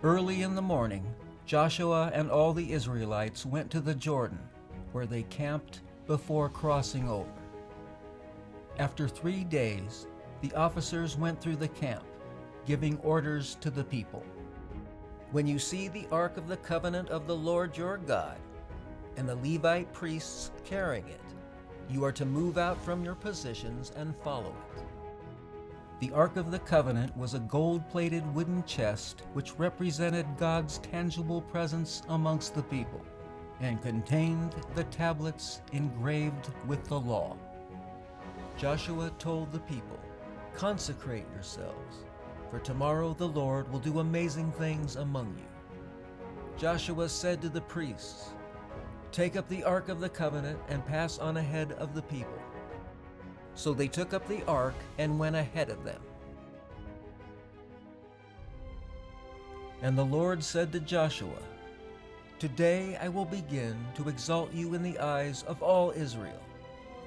Early in the morning, Joshua and all the Israelites went to the Jordan, where they camped before crossing over. After 3 days, the officers went through the camp, giving orders to the people. When you see the ark of the covenant of the Lord your God, and the Levite priests carrying it, you are to move out from your positions and follow it. The Ark of the Covenant was a gold-plated wooden chest which represented God's tangible presence amongst the people and contained the tablets engraved with the law. Joshua told the people, "Consecrate yourselves, for tomorrow the Lord will do amazing things among you." Joshua said to the priests, "Take up the Ark of the Covenant and pass on ahead of the people." So they took up the ark and went ahead of them. And the Lord said to Joshua, "Today I will begin to exalt you in the eyes of all Israel,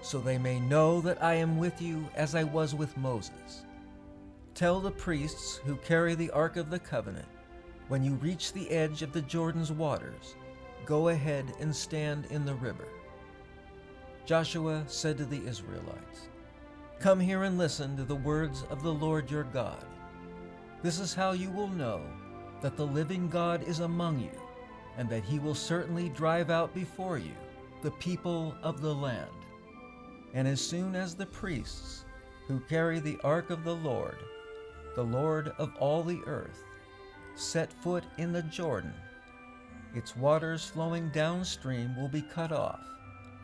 so they may know that I am with you as I was with Moses. Tell the priests who carry the Ark of the Covenant, when you reach the edge of the Jordan's waters, go ahead and stand in the river." Joshua said to the Israelites, "Come here and listen to the words of the Lord your God. This is how you will know that the living God is among you, and that he will certainly drive out before you the people of the land. And as soon as the priests who carry the ark of the Lord of all the earth, set foot in the Jordan, its waters flowing downstream will be cut off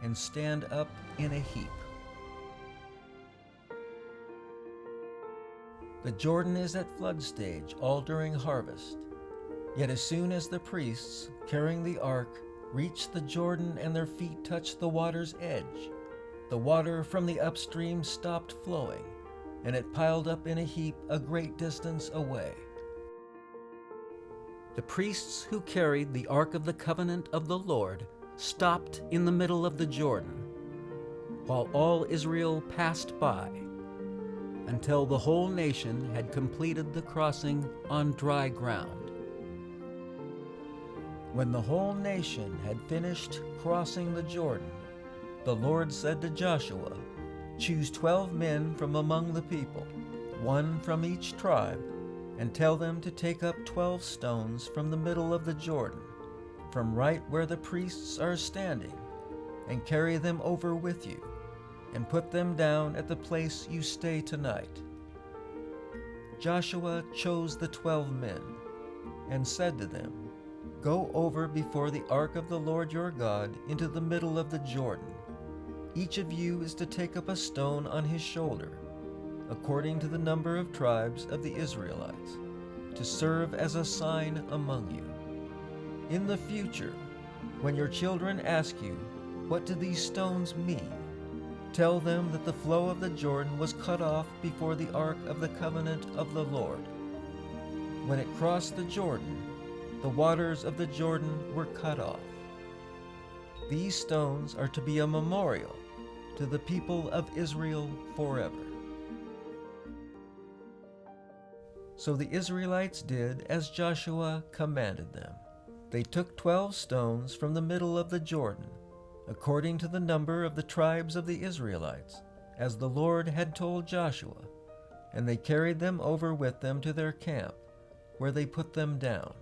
and stand up in a heap." The Jordan is at flood stage all during harvest. Yet as soon as the priests carrying the ark reached the Jordan and their feet touched the water's edge, the water from the upstream stopped flowing, and it piled up in a heap a great distance away. The priests who carried the Ark of the Covenant of the Lord stopped in the middle of the Jordan, while all Israel passed by, until the whole nation had completed the crossing on dry ground. When the whole nation had finished crossing the Jordan, the Lord said to Joshua, "Choose 12 men from among the people, 1 from each tribe, and tell them to take up 12 stones from the middle of the Jordan, from right where the priests are standing, and carry them over with you, and put them down at the place you stay tonight." Joshua chose the 12 men, and said to them, "Go over before the ark of the Lord your God into the middle of the Jordan. Each of you is to take up a stone on his shoulder, according to the number of tribes of the Israelites, to serve as a sign among you. In the future, when your children ask you, 'What do these stones mean?' tell them that the flow of the Jordan was cut off before the ark of the covenant of the Lord. When it crossed the Jordan, the waters of the Jordan were cut off. These stones are to be a memorial to the people of Israel forever." So the Israelites did as Joshua commanded them. They took 12 stones from the middle of the Jordan, according to the number of the tribes of the Israelites, as the Lord had told Joshua, and they carried them over with them to their camp, where they put them down.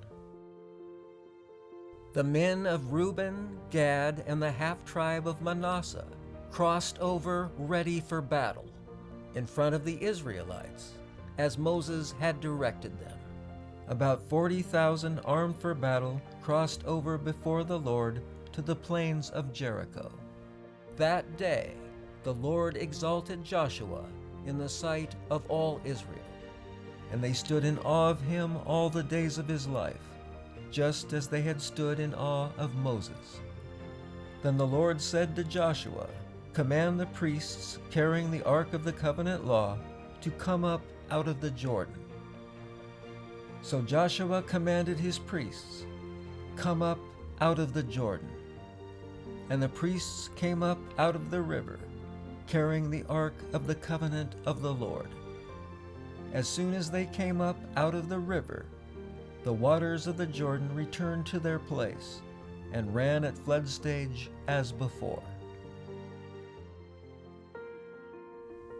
The men of Reuben, Gad, and the half-tribe of Manasseh crossed over ready for battle, in front of the Israelites, as Moses had directed them. About 40,000 armed for battle crossed over before the Lord to the plains of Jericho. That day the Lord exalted Joshua in the sight of all Israel, and they stood in awe of him all the days of his life, just as they had stood in awe of Moses. Then the Lord said to Joshua, "Command the priests carrying the ark of the covenant law to come up out of the Jordan." So Joshua commanded his priests, "Come up out of the Jordan." And the priests came up out of the river, carrying the ark of the covenant of the Lord. As soon as they came up out of the river, the waters of the Jordan returned to their place and ran at flood stage as before.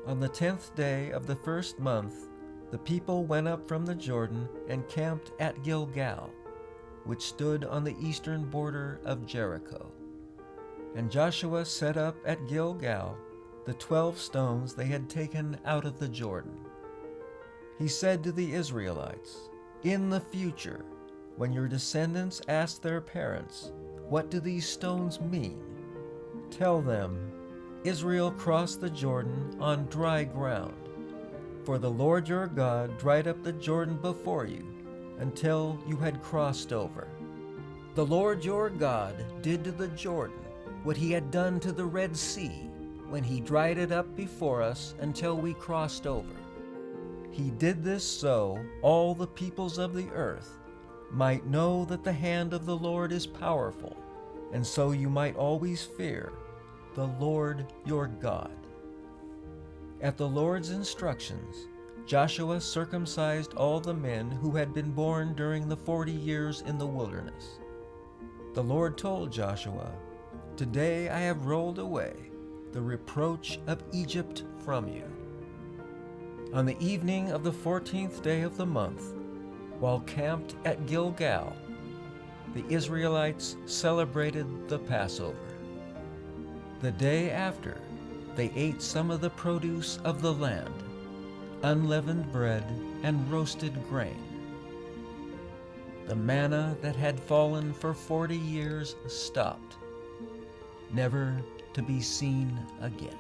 On the 10th day of the first month, the people went up from the Jordan and camped at Gilgal, which stood on the eastern border of Jericho. And Joshua set up at Gilgal the 12 stones they had taken out of the Jordan. He said to the Israelites, "In the future, when your descendants ask their parents, 'What do these stones mean?' tell them, 'Israel crossed the Jordan on dry ground. For the Lord your God dried up the Jordan before you until you had crossed over. The Lord your God did to the Jordan what he had done to the Red Sea when he dried it up before us until we crossed over. He did this so all the peoples of the earth might know that the hand of the Lord is powerful, and so you might always fear the Lord your God." At the Lord's instructions, Joshua circumcised all the men who had been born during the 40 years in the wilderness. The Lord told Joshua, "Today I have rolled away the reproach of Egypt from you." On the evening of the 14th day of the month, while camped at Gilgal, the Israelites celebrated the Passover. The day after, they ate some of the produce of the land, unleavened bread and roasted grain. The manna that had fallen for 40 years stopped, never to be seen again.